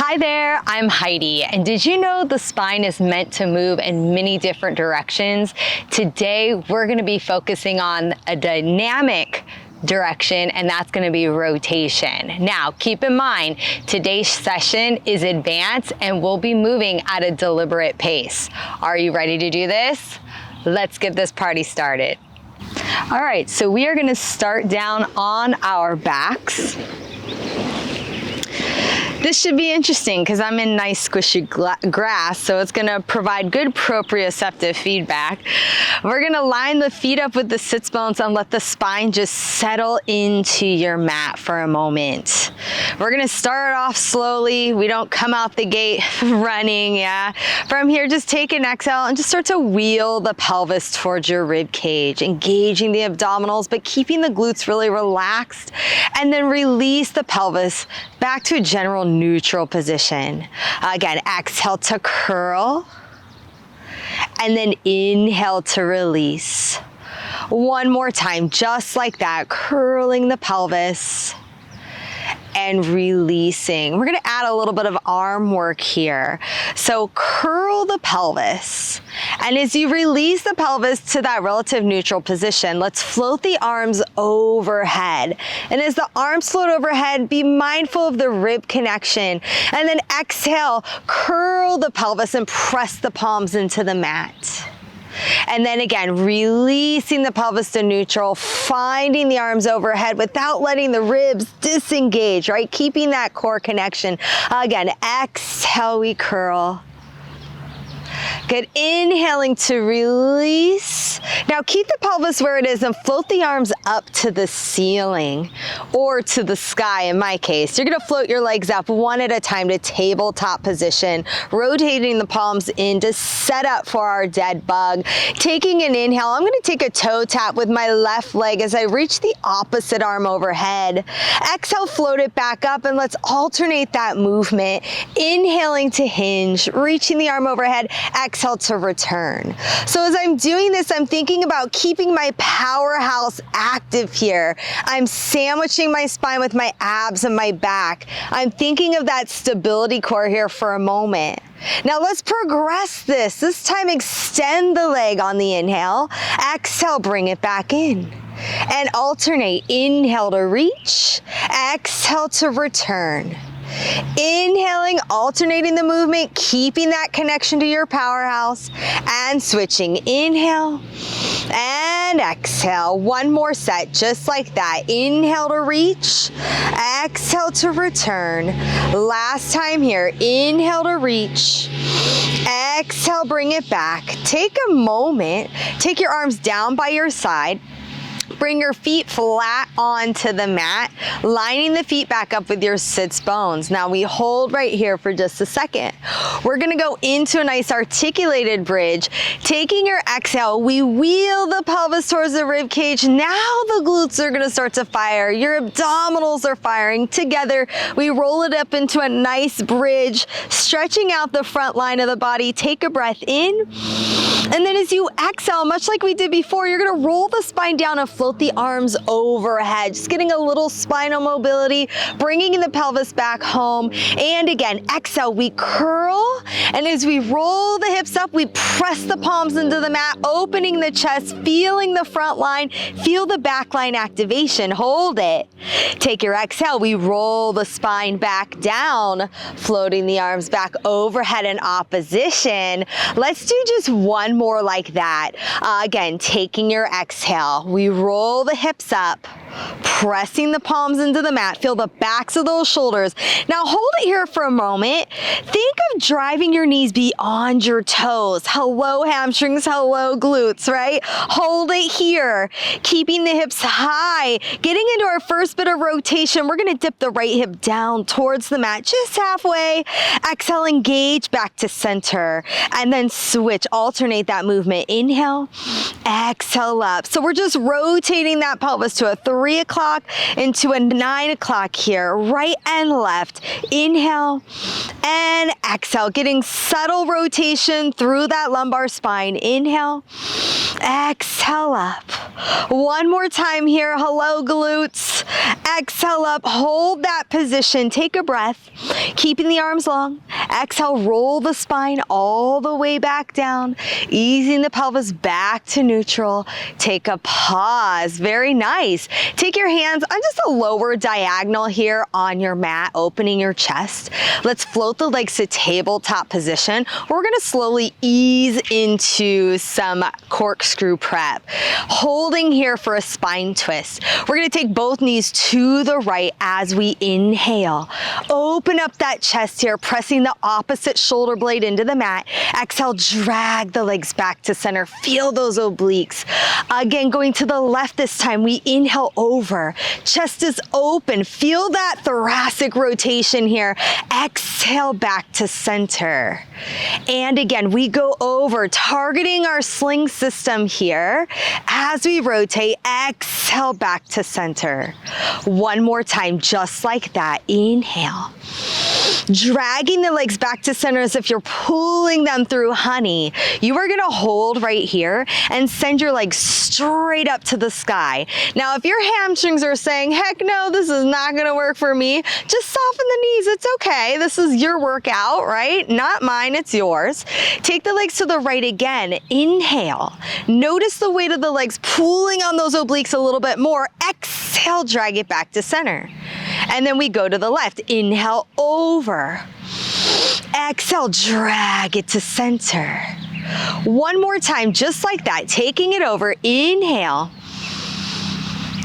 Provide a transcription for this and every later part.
Hi there, I'm Heidi, and did you know the spine is meant to move in many different directions? Today, we're gonna be focusing on a dynamic direction, and that's gonna be rotation. Now, keep in mind, today's session is advanced and we'll be moving at a deliberate pace. Are you ready to do this? Let's get this party started. All right, so we are gonna start down on our backs. This should be interesting because I'm in nice squishy grass, so it's gonna provide good proprioceptive feedback. We're gonna line the feet up with the sits bones and let the spine just settle into your mat for a moment. We're gonna start off slowly. We don't come out the gate running, yeah. From here, just take an exhale and just start to wheel the pelvis towards your rib cage, engaging the abdominals, but keeping the glutes really relaxed. And then release the pelvis back to a general neutral position. Again, exhale to curl, and then inhale to release. One more time, just like that, curling the pelvis and releasing. We're gonna add a little bit of arm work here. So curl the pelvis, and as you release the pelvis to that relative neutral position, let's float the arms overhead. And as the arms float overhead, be mindful of the rib connection. And then exhale, curl the pelvis and press the palms into the mat. And then again, releasing the pelvis to neutral, finding the arms overhead without letting the ribs disengage, right? Keeping that core connection. Again, exhale, we curl. Good, inhaling to release. Now keep the pelvis where it is and float the arms up to the ceiling or to the sky in my case. You're gonna float your legs up one at a time to tabletop position, rotating the palms in to set up for our dead bug. Taking an inhale, I'm gonna take a toe tap with my left leg as I reach the opposite arm overhead. Exhale, float it back up, and let's alternate that movement. Inhaling to hinge, reaching the arm overhead. Exhale to return. So as I'm doing this, I'm thinking about keeping my powerhouse active here. I'm sandwiching my spine with my abs and my back. I'm thinking of that stability core here for a moment. Now let's progress this. This time extend the leg on the inhale. Exhale, bring it back in. And alternate. Inhale to reach. Exhale to return. Inhaling, alternating the movement, keeping that connection to your powerhouse, and switching. Inhale and exhale. One more set, just like that. Inhale to reach, exhale to return. Last time here. Inhale to reach, exhale, bring it back. Take a moment, take your arms down by your side. Bring your feet flat onto the mat, lining the feet back up with your sits bones. Now we hold right here for just a second. We're gonna go into a nice articulated bridge. Taking your exhale, we wheel the pelvis towards the rib cage. Now the glutes are gonna start to fire. Your abdominals are firing. Together, we roll it up into a nice bridge, stretching out the front line of the body. Take a breath in. And then as you exhale, much like we did before, you're gonna roll the spine down and float the arms overhead, just getting a little spinal mobility, bringing the pelvis back home. And again, exhale, we curl. And as we roll the hips up, we press the palms into the mat, opening the chest, feeling the front line, feel the back line activation, hold it. Take your exhale, we roll the spine back down, floating the arms back overhead in opposition. Let's do just one more like that. Again, taking your exhale, we roll the hips up, pressing the palms into the mat. Feel the backs of those shoulders. Now hold it here for a moment. Think of driving your knees beyond your toes. Hello hamstrings, hello glutes, right? Hold it here, keeping the hips high. Getting into our first bit of rotation, we're gonna dip the right hip down towards the mat, just halfway. Exhale, engage back to center, and then switch, alternate that movement. Inhale, exhale up. So we're just rotating that pelvis to a 3 o'clock into a 9 o'clock here, right and left. Inhale and exhale, getting subtle rotation through that lumbar spine. Inhale Exhale up. One more time here. Hello, glutes. Exhale up. Hold that position. Take a breath. Keeping the arms long. Exhale, roll the spine all the way back down. Easing the pelvis back to neutral. Take a pause. Very nice. Take your hands on just a lower diagonal here on your mat, opening your chest. Let's float the legs to tabletop position. We're going to slowly ease into some corkscrew prep. Holding here for a spine twist. We're going to take both knees to the right as we inhale. Open up that chest here, pressing the opposite shoulder blade into the mat. Exhale, drag the legs back to center. Feel those obliques. Again, going to the left this time. We inhale over. Chest is open. Feel that thoracic rotation here. Exhale back to center. And again, we go over, targeting our sling system here. As we rotate, exhale back to center. One more time, just like that. Inhale. Dragging the legs back to center as if you're pulling them through honey. You are gonna hold right here and send your legs straight up to the sky. Now, if your hamstrings are saying, heck no, this is not gonna work for me, just soften the knees, it's okay. This is your workout, right? Not mine, it's yours. Take the legs to the right again. Inhale. Notice the weight of the legs pulling on those obliques a little bit more. Exhale, drag it back to center. And then we go to the left. Inhale over. Exhale, drag it to center. One more time, just like that. Taking it over. Inhale.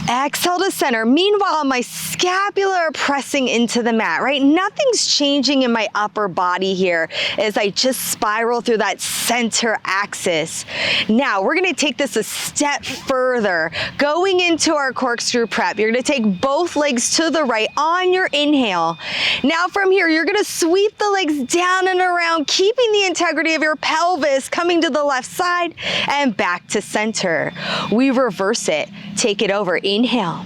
Exhale to center. Meanwhile, my scapula are pressing into the mat, right? Nothing's changing in my upper body here as I just spiral through that center axis. Now, we're gonna take this a step further. Going into our corkscrew prep, you're gonna take both legs to the right on your inhale. Now from here, you're gonna sweep the legs down and around, keeping the integrity of your pelvis, coming to the left side and back to center. We reverse it. Take it over. Inhale.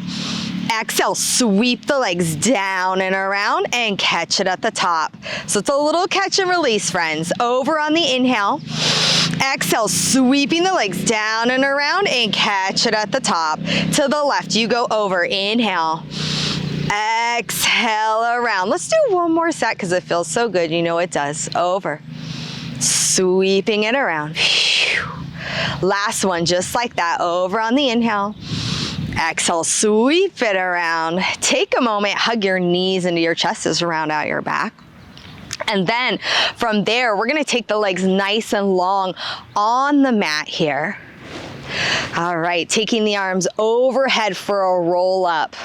Exhale, sweep the legs down and around and catch it at the top. So it's a little catch and release, friends. Over on the inhale. Exhale, sweeping the legs down and around and catch it at the top. To the left, you go over. Inhale. Exhale around. Let's do one more set because it feels so good. You know it does. Over. Sweeping it around. Last one, just like that. Over on the inhale. Exhale, sweep it around. Take a moment, hug your knees into your chest as you round out your back. And then from there, we're gonna take the legs nice and long on the mat here. All right, taking the arms overhead for a roll up.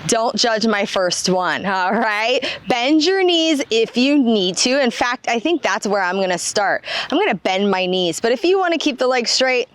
Don't judge my first one, all right? Bend your knees if you need to. In fact, I think that's where I'm gonna start. I'm gonna bend my knees, but if you wanna keep the legs straight,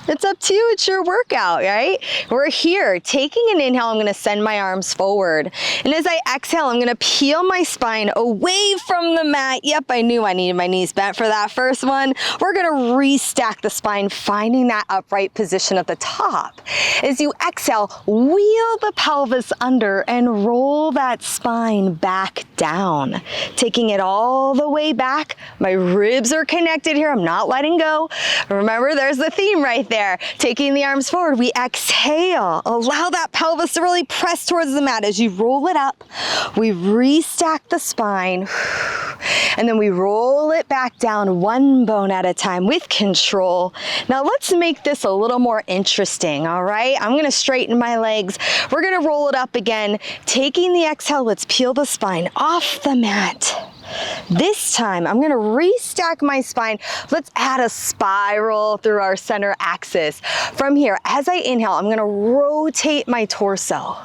it's up to you, it's your workout, right? We're here, taking an inhale, I'm gonna send my arms forward. And as I exhale, I'm gonna peel my spine away from the mat. Yep, I knew I needed my knees bent for that first one. We're gonna restack the spine, finding that upright position at the top. As you exhale, wheel the pelvis under and roll that spine back down. Taking it all the way back. My ribs are connected here, I'm not letting go. Remember, there's the theme right there. Taking the arms forward, we exhale. Allow that pelvis to really press towards the mat. As you roll it up, we restack the spine, and then we roll it back down one bone at a time with control. Now let's make this a little more interesting, all right? I'm gonna straighten my legs. We're gonna roll it up again. Taking the exhale, let's peel the spine off the mat. This time, I'm gonna restack my spine. Let's add a spiral through our center axis. From here, as I inhale, I'm gonna rotate my torso.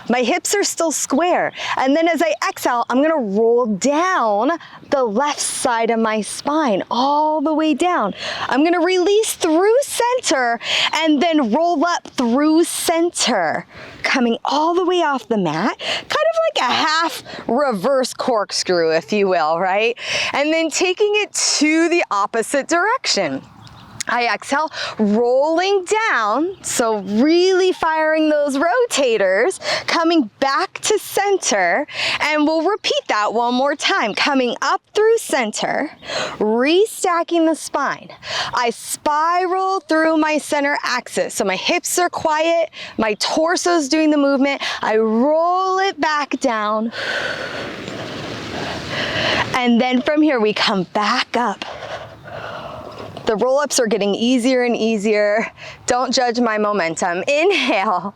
My hips are still square. And then as I exhale, I'm gonna roll down the left side of my spine, all the way down. I'm gonna release through center and then roll up through center, coming all the way off the mat, kind of like a half reverse corkscrew, if you will, right? And then taking it to the opposite direction. I exhale, rolling down, so really firing those rotators, coming back to center, and we'll repeat that one more time. Coming up through center, restacking the spine. I spiral through my center axis, so my hips are quiet, my torso's doing the movement. I roll it back down, and then from here we come back up. The roll-ups are getting easier and easier. Don't judge my momentum. Inhale,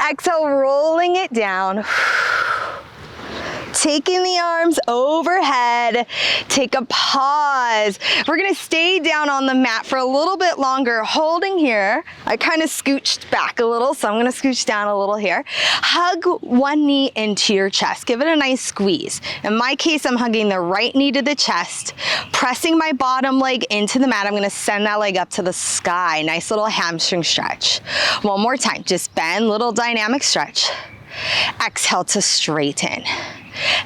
exhale, rolling it down. Taking the arms overhead, take a pause. We're gonna stay down on the mat for a little bit longer, holding here. I kind of scooched back a little, so I'm gonna scooch down a little here. Hug one knee into your chest, give it a nice squeeze. In my case, I'm hugging the right knee to the chest, pressing my bottom leg into the mat. I'm gonna send that leg up to the sky. Nice little hamstring stretch. One more time, just bend, little dynamic stretch. Exhale to straighten.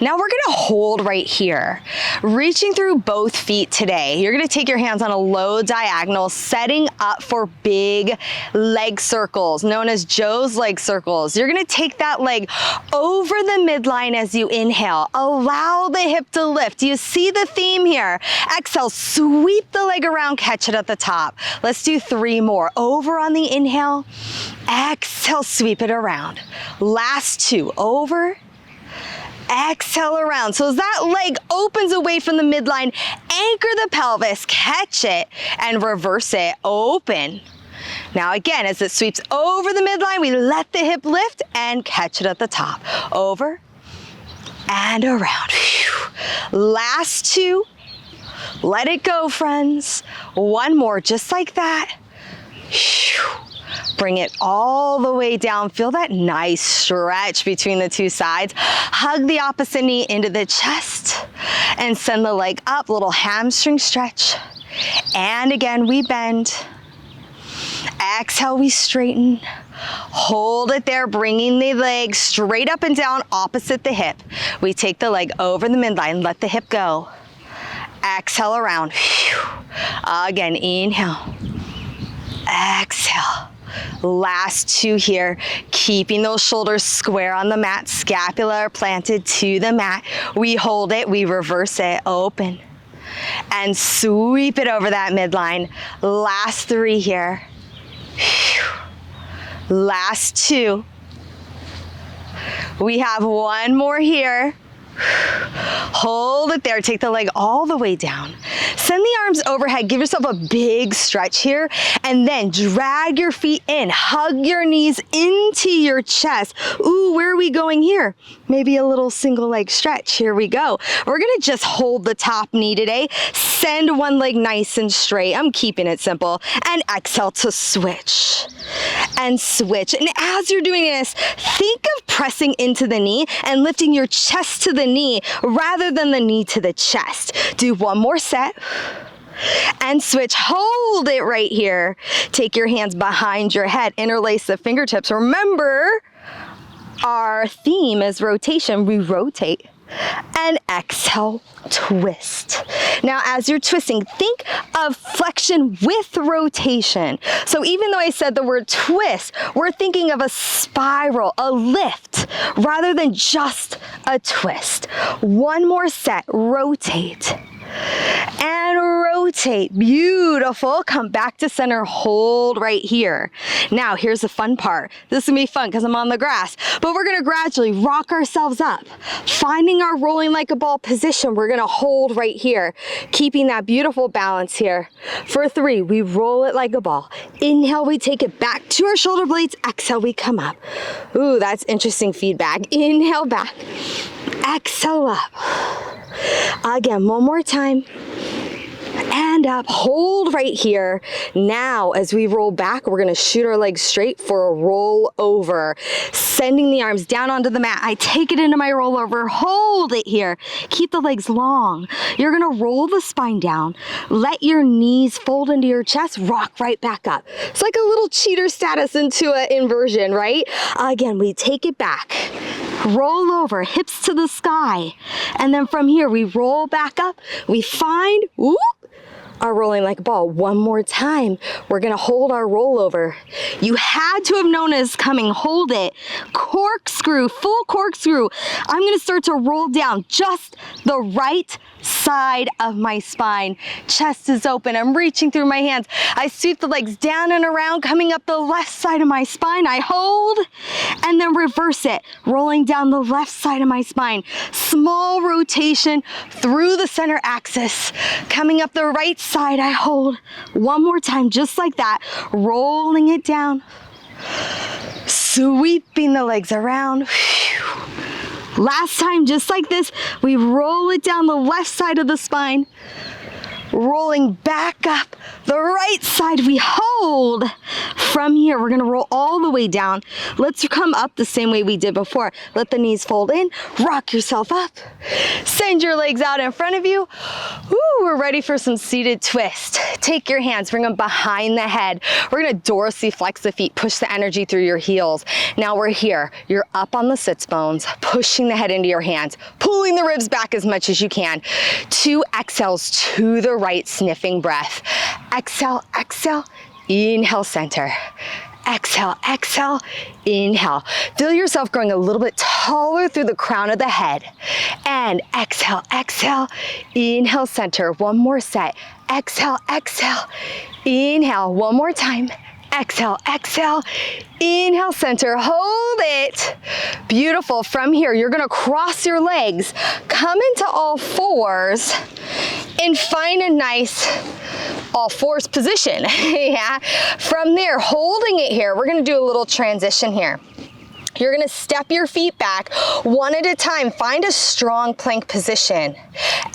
Now we're gonna hold right here, reaching through both feet today. You're gonna take your hands on a low diagonal, setting up for big leg circles, known as Joe's leg circles. You're gonna take that leg over the midline as you inhale. Allow the hip to lift. You see the theme here. Exhale, sweep the leg around, catch it at the top. Let's do 3 more. Over on the inhale, exhale, sweep it around. Last 2, over, exhale around. So as that leg opens away from the midline, anchor the pelvis, catch it, and reverse it, open. Now again, as it sweeps over the midline, we let the hip lift and catch it at the top. Over and around. Whew. Last 2. Let it go, friends. 1 more, just like that. Whew. Bring it all the way down. Feel that nice stretch between the 2 sides. Hug the opposite knee into the chest and send the leg up, little hamstring stretch. And again, we bend. Exhale, we straighten. Hold it there, bringing the leg straight up and down opposite the hip. We take the leg over the midline, let the hip go. Exhale around. Again, inhale. Exhale. Last 2 here, keeping those shoulders square on the mat, scapula planted to the mat. We hold it, we reverse it, open, and sweep it over that midline. Last 3 here. Last 2. We have 1 more here. Hold it there, take the leg all the way down. Send the arms overhead, give yourself a big stretch here, and then drag your feet in. Hug your knees into your chest. Ooh, where are we going here? Maybe a little single leg stretch. Here we go. We're gonna just hold the top knee today. Send one leg nice and straight. I'm keeping it simple. And exhale to switch. And switch. And as you're doing this, think of pressing into the knee and lifting your chest to the knee rather than the knee to the chest. Do 1 more set. And switch, hold it right here. Take your hands behind your head, interlace the fingertips. Remember, our theme is rotation. We rotate. And exhale, twist. Now, as you're twisting, think of flexion with rotation. So even though I said the word twist, we're thinking of a spiral, a lift, rather than just a twist. 1 more set, rotate. And rotate. Beautiful. Come back to center. Hold right here. Now, here's the fun part. This is going to be fun because I'm on the grass. But we're going to gradually rock ourselves up. Finding our rolling like a ball position, we're going to hold right here. Keeping that beautiful balance here. For 3, we roll it like a ball. Inhale, we take it back to our shoulder blades. Exhale, we come up. Ooh, that's interesting feedback. Inhale back. Exhale up. Again, 1 more time. And up, hold right here. Now, as we roll back, we're gonna shoot our legs straight for a roll over. Sending the arms down onto the mat. I take it into my rollover, hold it here. Keep the legs long. You're gonna roll the spine down. Let your knees fold into your chest, rock right back up. It's like a little cheater status into an inversion, right? Again, we take it back. Roll over, hips to the sky. And then from here, we roll back up. We find, whoop, are rolling like a ball. One more time. We're gonna hold our rollover. You had to have known it's coming. Hold it. Corkscrew, full corkscrew. I'm gonna start to roll down just the right side of my spine. Chest is open. I'm reaching through my hands. I sweep the legs down and around, coming up the left side of my spine. I hold and then reverse it, rolling down the left side of my spine. Small rotation through the center axis, coming up the right side. I hold one more time, just like that, rolling it down, sweeping the legs around. Last time, just like this, we roll it down the left side of the spine, rolling back up the right side. We hold. From here, we're gonna roll all the way down. Let's come up the same way we did before. Let the knees fold in, rock yourself up, send your legs out in front of you. Woo, we're ready for some seated twist. Take your hands, bring them behind the head. We're gonna dorsally flex the feet, push the energy through your heels. Now we're here. You're up on the sits bones, pushing the head into your hands, pulling the ribs back as much as you can. 2 exhales to the right, sniffing breath. Exhale, exhale, inhale, center. Exhale, exhale, inhale. Feel yourself growing a little bit taller through the crown of the head. And exhale, exhale, inhale, center. One more set. Exhale, exhale, inhale. One more time. Exhale, exhale, inhale, center, hold it. Beautiful. From here, you're gonna cross your legs, come into all fours, and find a nice all fours position. Yeah. From there, holding it here, we're gonna do a little transition here. You're gonna step your feet back one at a time. Find a strong plank position.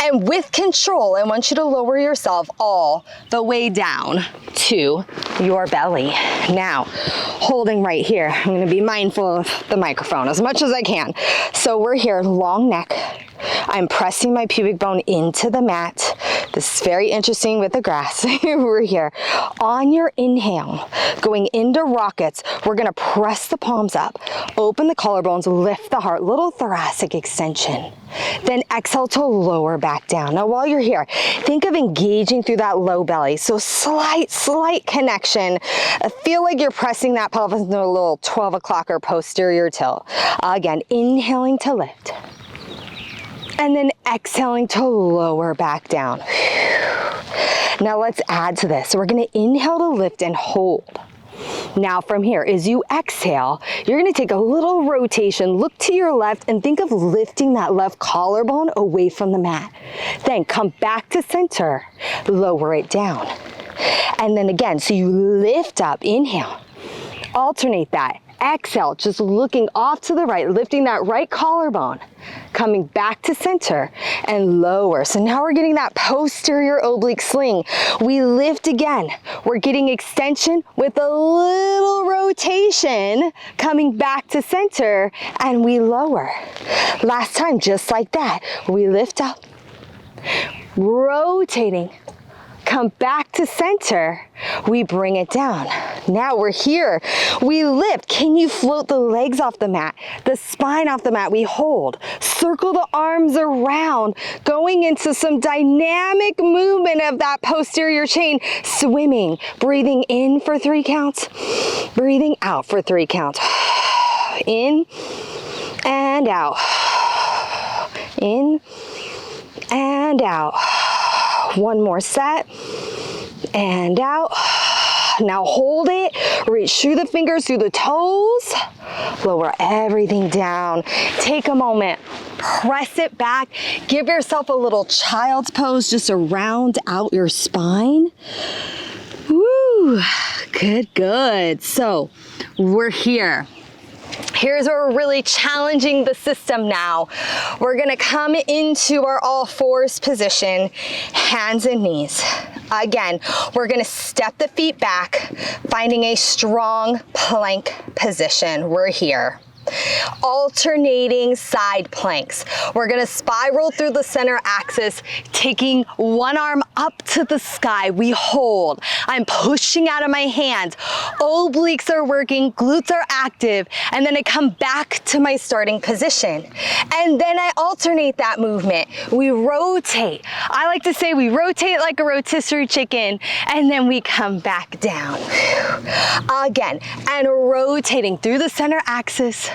And with control, I want you to lower yourself all the way down to your belly. Now, holding right here, I'm gonna be mindful of the microphone as much as I can. So we're here, long neck. I'm pressing my pubic bone into the mat. This is very interesting with the grass. We're here. On your inhale, going into rockets, we're gonna press the palms up, open the collarbones, lift the heart, little thoracic extension. Then exhale to lower back down. Now while you're here, think of engaging through that low belly. So slight connection. Feel like you're pressing that pelvis into a little 12 o'clock or posterior tilt. Again, inhaling to lift. And then exhaling to lower back down. Now let's add to this. So we're gonna inhale to lift and hold. Now from here, as you exhale, you're gonna take a little rotation, look to your left and think of lifting that left collarbone away from the mat. Then come back to center, lower it down. And then again, so you lift up, inhale, alternate that. Exhale, just looking off to the right, lifting that right collarbone, coming back to center and lower. So now we're getting that posterior oblique sling. We lift again. We're getting extension with a little rotation, coming back to center, and we lower. Last time, just like that. We lift up, rotating, come back to center, we bring it down. Now we're here, we lift. Can you float the legs off the mat, the spine off the mat? We hold, circle the arms around, going into some dynamic movement of that posterior chain, swimming, breathing in for 3 counts, breathing out for 3 counts. In and out, in and out. One more set, and out. Now hold it, reach through the fingers, through the toes, lower everything down. Take a moment, press it back, give yourself a little child's pose just to round out your spine. Woo, good. So we're here. Here's where we're really challenging the system now. We're gonna come into our all fours position, hands and knees. Again, we're gonna step the feet back, finding a strong plank position. We're here. Alternating side planks. We're gonna spiral through the center axis, taking one arm up to the sky. We hold. I'm pushing out of my hands. Obliques are working, glutes are active, and then I come back to my starting position. And then I alternate that movement. We rotate. I like to say we rotate like a rotisserie chicken, and then we come back down. Again, and rotating through the center axis.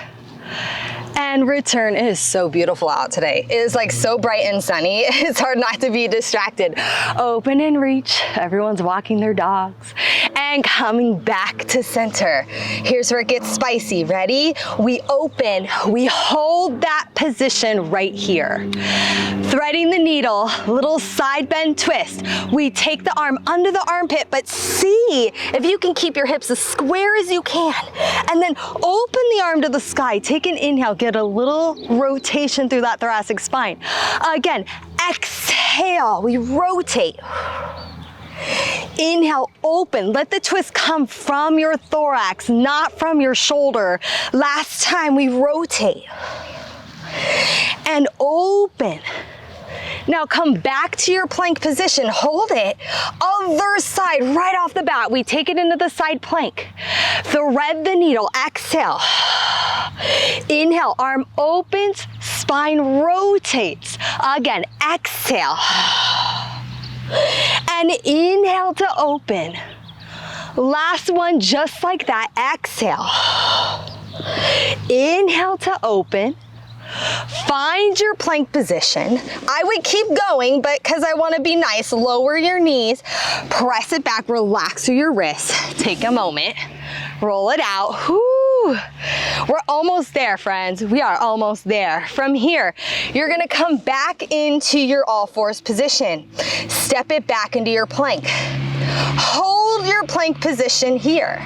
And return. It is so beautiful out today. It is like so bright and sunny. It's hard not to be distracted. Open and reach. Everyone's walking their dogs. And coming back to center. Here's where it gets spicy. Ready? We open. We hold that position right here. Threading the needle, little side bend twist. We take the arm under the armpit, but see if you can keep your hips as square as you can. And then open the arm to the sky. Take an inhale. Get a little rotation through that thoracic spine. Again, exhale, we rotate. Inhale, open. Let the twist come from your thorax, not from your shoulder. Last time, we rotate. And open. Now come back to your plank position, hold it. Other side, right off the bat, we take it into the side plank. Thread the needle, exhale. Inhale, arm opens, spine rotates. Again, exhale. And inhale to open. Last one, just like that, exhale. Inhale to open. Find your plank position. I would keep going, but because I want to be nice, lower your knees, press it back, relax through your wrists. Take a moment, roll it out. Whoo. We're almost there, friends. We are almost there. From here, you're gonna come back into your all fours position. Step it back into your plank. Hold your plank position here.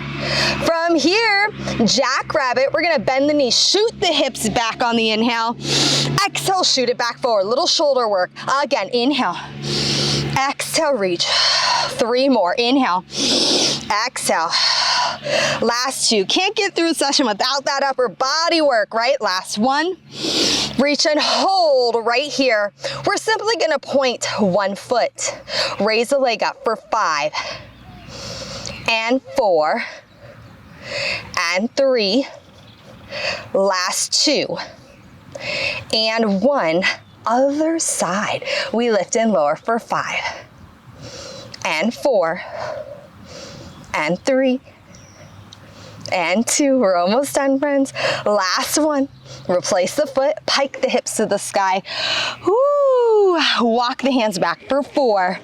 From here, jackrabbit, we're gonna bend the knees, shoot the hips back on the inhale. Exhale, shoot it back forward, little shoulder work. Again, inhale. Exhale, reach. 3 more, inhale. Exhale. Last 2. Can't get through a session without that upper body work, right? Last 1. Reach and hold right here. We're simply gonna point 1 foot. Raise the leg up for 5 and 4 and 3. Last 2 and 1. Other side. We lift and lower for 5 and 4 and 3 and 2. We're almost done, friends. Last 1. Replace the foot, pike the hips to the sky. Woo! Walk the hands back for 4,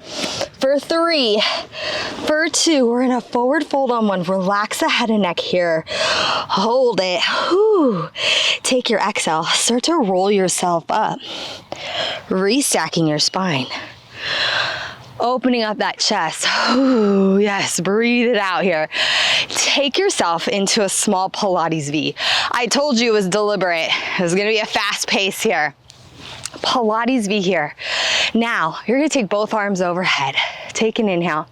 for 3, for 2. We're in a forward fold on 1. Relax the head and neck here. Hold it. Woo! Take your exhale. Start to roll yourself up. Restacking your spine. Opening up that chest. Ooh, yes, breathe it out here. Take yourself into a small Pilates V. I told you it was deliberate. It was gonna be a fast pace here. Pilates V here. Now, you're gonna take both arms overhead. Take an inhale.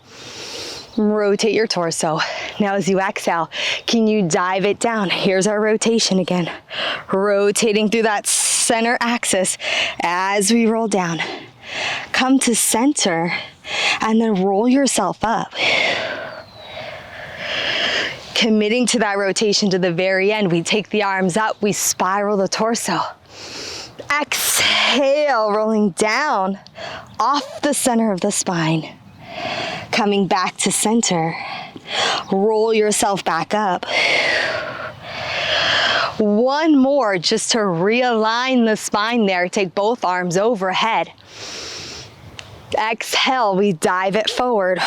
Rotate your torso. Now as you exhale, can you dive it down? Here's our rotation again. Rotating through that center axis as we roll down. Come to center and then roll yourself up. Committing to that rotation to the very end, we take the arms up, we spiral the torso. Exhale, rolling down off the center of the spine. Coming back to center. Roll yourself back up. 1 more just to realign the spine there. Take both arms overhead. Exhale, we dive it forward.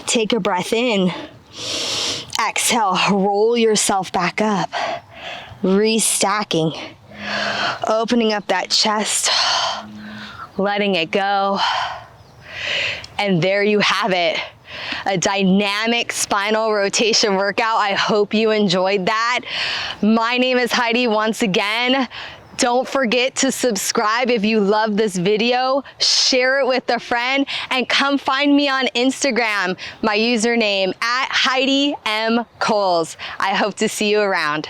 Take a breath in. Exhale, roll yourself back up. Restacking. Opening up that chest. Letting it go. And there you have it. A dynamic spinal rotation workout. I hope you enjoyed that. My name is Heidi once again. Don't forget to subscribe if you love this video, share it with a friend, and come find me on Instagram, my username @Heidi M. Coles. I hope to see you around.